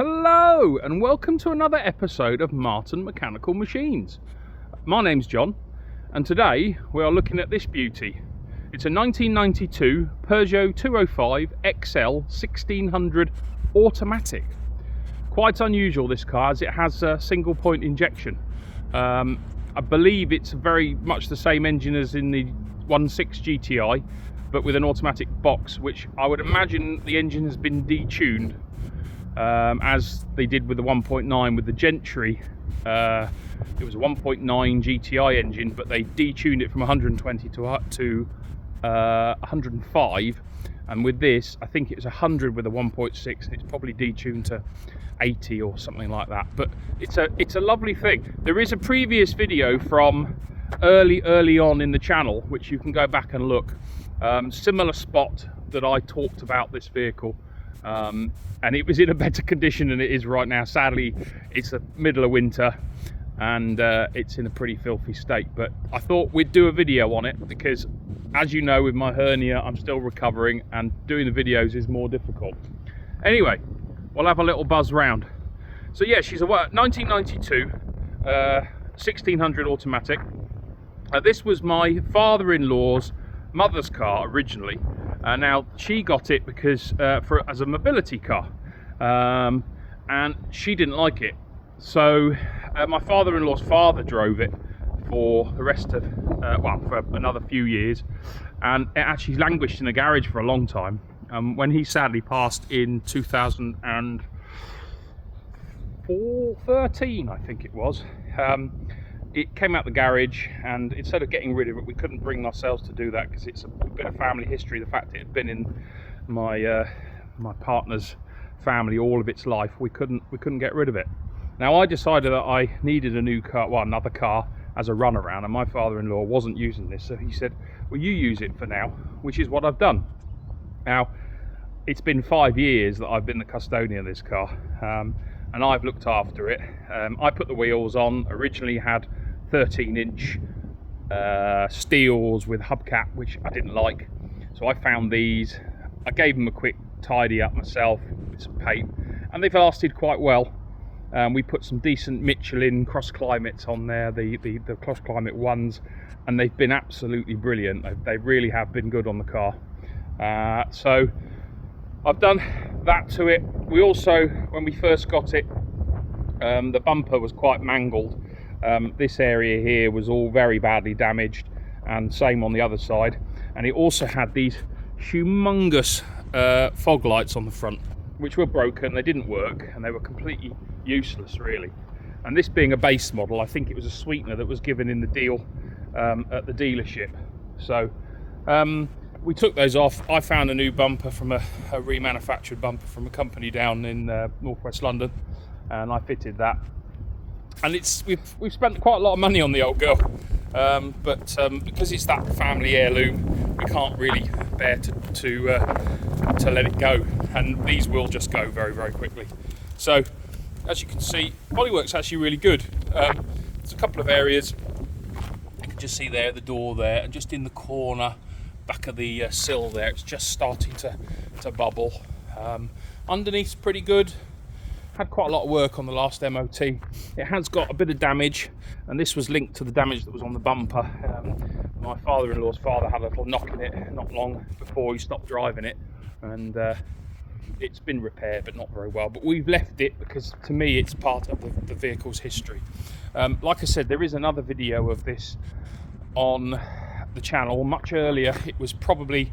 Hello and welcome to another episode of Martin Mechanical Machines. My name's John and today we are looking at this beauty. It's a 1992 Peugeot 205 XL 1600 automatic. Quite unusual this car as it has a single point injection. I believe it's very much the same engine as in the 1.6 GTI but with an automatic box, which I would imagine the engine has been detuned as they did with the 1.9 with the Gentry. It was a 1.9 GTI engine, but they detuned it from 120 to 105, and with this I think it was 100 with a 1.6 and it's probably detuned to 80 or something like that. But it's a lovely thing. There is a previous video from early on in the channel which you can go back and look, similar spot that I talked about this vehicle. And it was in a better condition than it is right now. Sadly, it's the middle of winter and it's in a pretty filthy state, but I thought we'd do a video on it because, as you know, with my hernia I'm still recovering and doing the videos is more difficult. Anyway, we'll have a little buzz round. So yeah, she's a 1992 1600 automatic. This was my father-in-law's mother's car originally. Now she got it because as a mobility car, and she didn't like it. So my father-in-law's father drove it for the rest of for another few years, and it actually languished in a garage for a long time. When he sadly passed in 2013, I think it was. It came out the garage, and instead of getting rid of it, we couldn't bring ourselves to do that because it's a bit of family history. The fact it had been in my my partner's family all of its life, we couldn't get rid of it. Now I decided that I needed a new car, well, another car as a runaround, and my father-in-law wasn't using this, so he said, well, you use it for now, which is what I've done. Now it's been 5 years that I've been the custodian of this car, and I've looked after it. I put the wheels on. Originally had 13-inch steels with hubcap, which I didn't like, so I found these. I gave them a quick tidy up myself with some paint, and they've lasted quite well. We put some decent Michelin cross climates on there, the cross climate ones, and they've been absolutely brilliant. They really have been good on the car. So I've done that to it. We also, when we first got it, the bumper was quite mangled. This area here was all very badly damaged, and same on the other side. And it also had these humongous fog lights on the front, which were broken. They didn't work, and they were completely useless, really. And this being a base model, I think it was a sweetener that was given in the deal at the dealership. So we took those off. I found a new bumper from a remanufactured bumper from a company down in northwest London, and I fitted that. And we've spent quite a lot of money on the old girl, but because it's that family heirloom, we can't really bear to let it go, and these will just go very, very quickly. So as you can see, bodywork's actually really good. There's a couple of areas you can just see there, the door there, and just in the corner back of the sill there, it's just starting to bubble. Underneath's pretty good. Had quite a lot of work on the last MOT. It has got a bit of damage, and this was linked to the damage that was on the bumper. My father-in-law's father had a little knock in it not long before he stopped driving it, and it's been repaired but not very well. But we've left it because to me it's part of the vehicle's history. Like I said, there is another video of this on the channel much earlier. It was probably,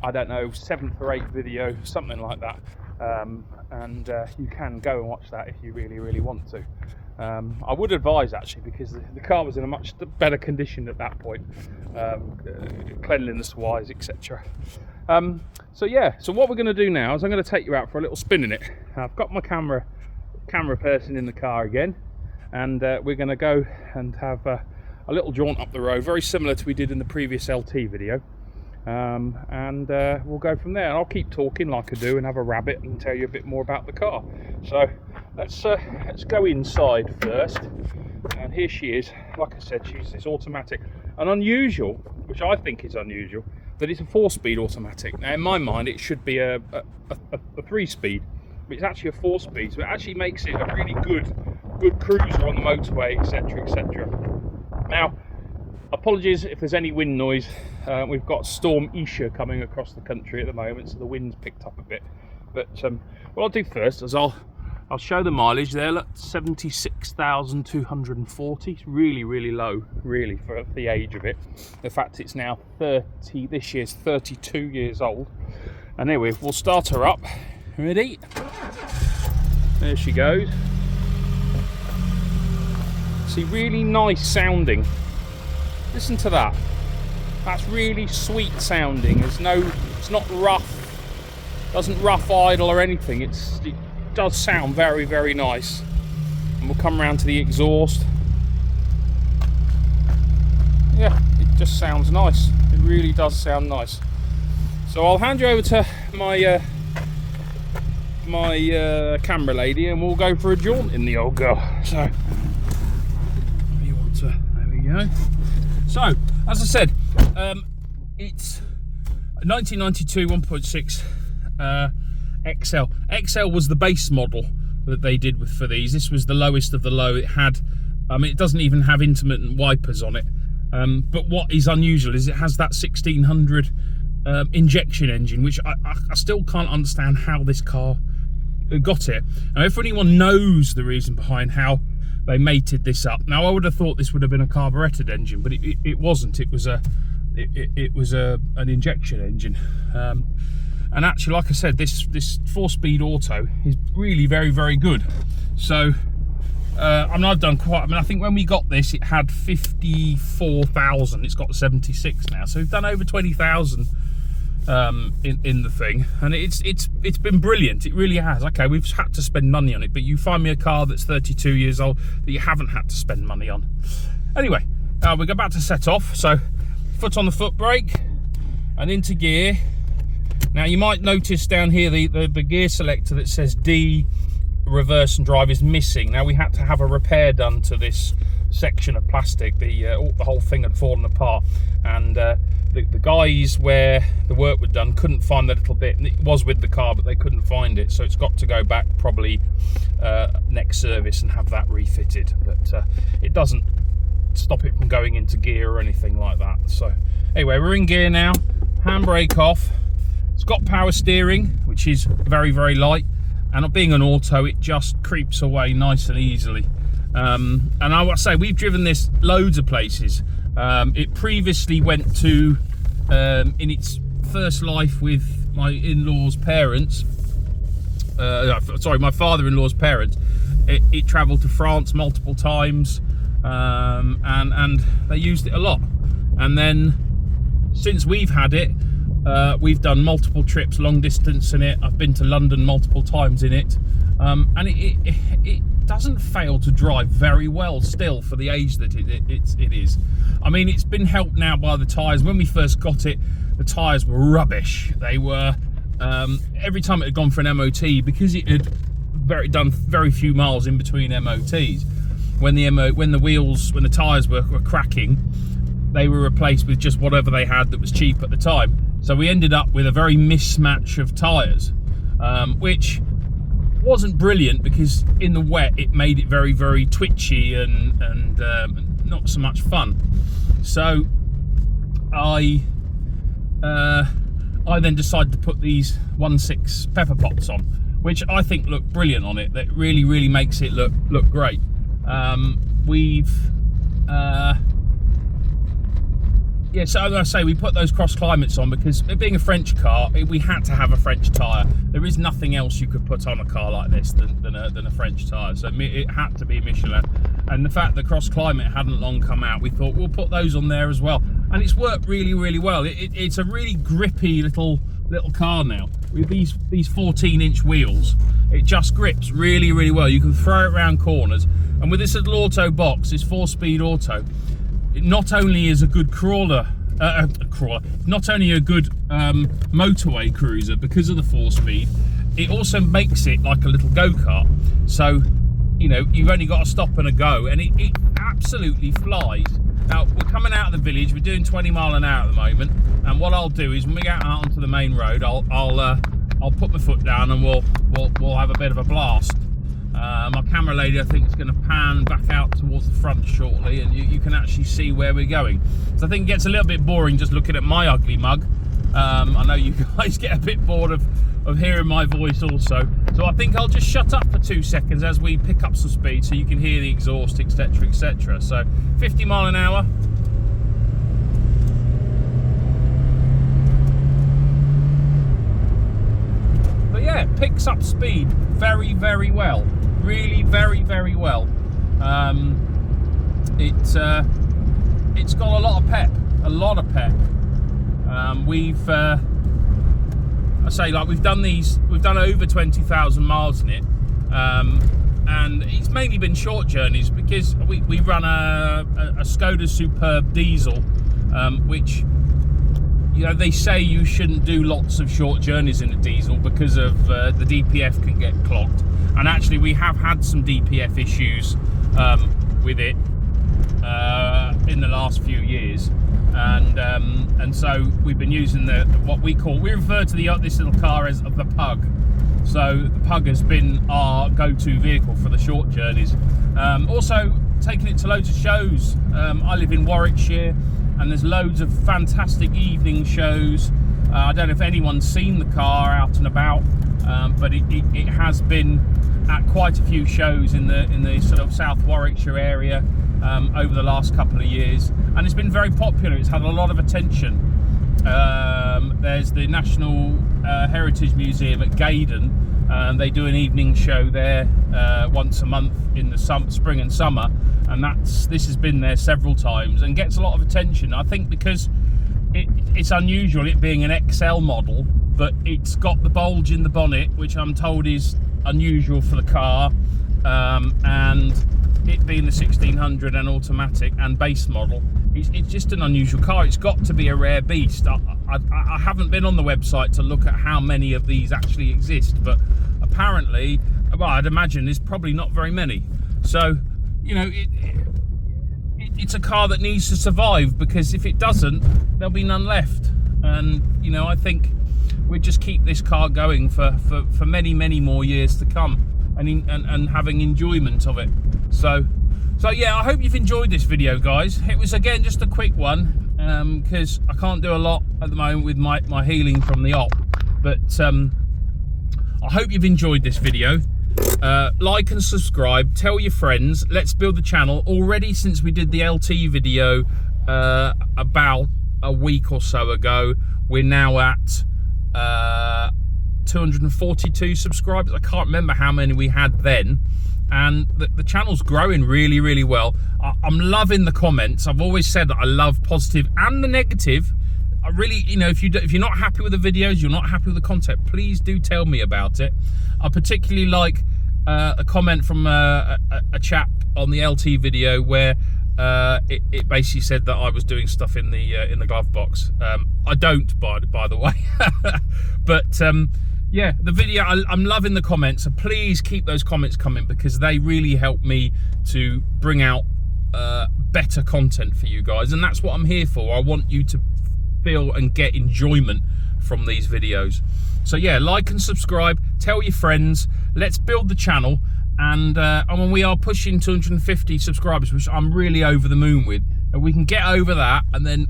I don't know, 7th or 8th video, something like that. And you can go and watch that if you really want to. I would advise actually, because the car was in a much better condition at that point, cleanliness wise, etc. So yeah, so what we're going to do now is I'm going to take you out for a little spin in it. I've got my camera person in the car again, and we're going to go and have a little jaunt up the road, very similar to we did in the previous LT video. And we'll go from there. And I'll keep talking like I do and have a rabbit and tell you a bit more about the car. So let's go inside first. And here she is. Like I said, she's this automatic. And unusual, which I think is unusual, that it's a 4-speed automatic. Now in my mind it should be a 3-speed. but it's actually a 4-speed, so it actually makes it a really good cruiser on the motorway, etc, etc. Now, apologies if there's any wind noise. We've got Storm Isha coming across the country at the moment, so the wind's picked up a bit. But what I'll do first is I'll show the mileage there. Look, 76,240. It's really low, really, for the age of it. In fact, it's now 30. This year's 32 years old. And anyway, we'll start her up. Ready? There she goes. See, really nice sounding. Listen to that. That's really sweet sounding. It's not rough. Doesn't rough idle or anything. It does sound very nice. And we'll come around to the exhaust. Yeah, it just sounds nice. It really does sound nice. So I'll hand you over to my camera lady, and we'll go for a jaunt in the old girl. So there we go. So, as I said, it's 1992 1.6 XL. XL was the base model that they did for these. This was the lowest of the low. It had, it doesn't even have intermittent wipers on it. But what is unusual is it has that 1600 injection engine, which I still can't understand how this car got it. Now, if anyone knows the reason behind how they mated this up, now I would have thought this would have been a carburetted engine, but it wasn't. It was an injection engine. And actually, like I said, this 4-speed auto is really very good. So I've done quite. I think when we got this, it had 54,000. It's got 76 now, so we've done over 20,000 in the thing, and it's been brilliant. It really has. Okay, we've had to spend money on it, but you find me a car that's 32 years old that you haven't had to spend money on. Anyway, we're about to set off. So, foot on the foot brake and into gear. Now, you might notice down here the gear selector that says D, reverse and drive, is missing. Now, we had to have a repair done to this section of plastic. The whole thing had fallen apart, and the guys where the work was done couldn't find the little bit, and it was with the car, but they couldn't find it, so it's got to go back probably next service and have that refitted. But it doesn't stop it from going into gear or anything like that. So anyway, we're in gear now. Handbrake off. It's got power steering, which is very light, and being an auto, it just creeps away nice and easily. And I would say we've driven this loads of places. It previously went to, in its first life with my in-laws' parents, my father-in-law's parents, it travelled to France multiple times, and they used it a lot. And then since we've had it, we've done multiple trips, long distance in it. I've been to London multiple times in it, and it doesn't fail to drive very well still for the age that it is. I mean, it's been helped now by the tyres. When we first got it, the tyres were rubbish. They were, every time it had gone for an MOT, because it had done very few miles in between MOTs, when the tyres were cracking, they were replaced with just whatever they had that was cheap at the time. So we ended up with a very mismatch of tyres, which wasn't brilliant, because in the wet it made it very twitchy and not so much fun. So I then decided to put these 1.6 pepper pots on, which I think look brilliant on it. That really makes it look great. Yeah, so as I say, we put those cross climates on because it being a French car, we had to have a French tyre. There is nothing else you could put on a car like this than a French tyre. So it had to be Michelin. And the fact that cross climate hadn't long come out, we thought we'll put those on there as well. And it's worked really well. It's a really grippy little car now with these 14-inch wheels. It just grips really well. You can throw it around corners. And with this little auto box, this 4-speed auto, it not only is a good not only a good motorway cruiser because of the 4-speed, it also makes it like a little go-kart. So, you know, you've only got to stop and a go, and it absolutely flies. Now, we're coming out of the village, we're doing 20 mile an hour at the moment, and what I'll do is when we get out onto the main road, I'll I'll put my foot down and we'll have a bit of a blast. My camera lady, I think, is going to pan back out towards the front shortly, and you can actually see where we're going. So I think it gets a little bit boring just looking at my ugly mug. I know you guys get a bit bored of hearing my voice also. So I think I'll just shut up for 2 seconds as we pick up some speed so you can hear the exhaust, etc, etc. So 50 mile an hour. But yeah, it picks up speed very, very well. Really, very, very well. It's got a lot of pep. A lot of pep. We've done over 20,000 miles in it, and it's mainly been short journeys because we run a Skoda Superb diesel, which, you know, they say you shouldn't do lots of short journeys in a diesel because of the DPF can get clogged, and actually we have had some DPF issues with it in the last few years, and so we've been using we refer to this little car as the Pug. So the Pug has been our go-to vehicle for the short journeys. Also taking it to loads of shows. I live in Warwickshire, and there's loads of fantastic evening shows. I don't know if anyone's seen the car out and about, but it has been at quite a few shows in the sort of South Warwickshire area over the last couple of years, and it's been very popular. It's had a lot of attention. There's the National Heritage Museum at Gaydon, and they do an evening show there once a month in the spring and summer, and this has been there several times and gets a lot of attention. I think because it's unusual, it being an XL model, but it's got the bulge in the bonnet, which I'm told is unusual for the car, and it being the 1600 and automatic and base model, it's just an unusual car. It's got to be a rare beast. I haven't been on the website to look at how many of these actually exist, but apparently, well, I'd imagine there's probably not very many. So, you know, it's a car that needs to survive, because if it doesn't, there'll be none left. And, you know, I think we'll just keep this car going for many, many more years to come, and having enjoyment of it. So yeah, I hope you've enjoyed this video, guys. It was, again, just a quick one, because I can't do a lot at the moment with my healing from the op. But I hope you've enjoyed this video. Like and subscribe, tell your friends. Let's build the channel. Already, since we did the LT video about a week or so ago, we're now at 242 subscribers. I can't remember how many we had then, and the channel's growing really, really well. I'm loving the comments. I've always said that I love positive and the negative. I really, you know, if you're not happy with the videos, you're not happy with the content, please do tell me about it. I particularly like a comment from a chap on the LT video where it basically said that I was doing stuff in the glove box. I don't, by the way. But yeah, the video, I'm loving the comments, so please keep those comments coming, because they really help me to bring out better content for you guys, and that's what I'm here for. I want you to feel and get enjoyment from these videos. So yeah, like and subscribe, tell your friends, let's build the channel, and when we are pushing 250 subscribers, which I'm really over the moon with, and we can get over that and then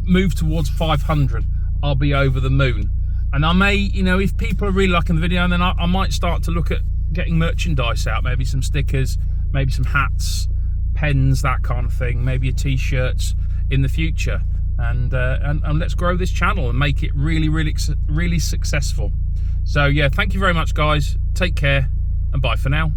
move towards 500, I'll be over the moon. And I may, you know, if people are really liking the video, then I might start to look at getting merchandise out, maybe some stickers, maybe some hats, pens, that kind of thing, maybe a t-shirts in the future. And let's grow this channel and make it really, really, really successful. So yeah, thank you very much, guys. Take care, and bye for now.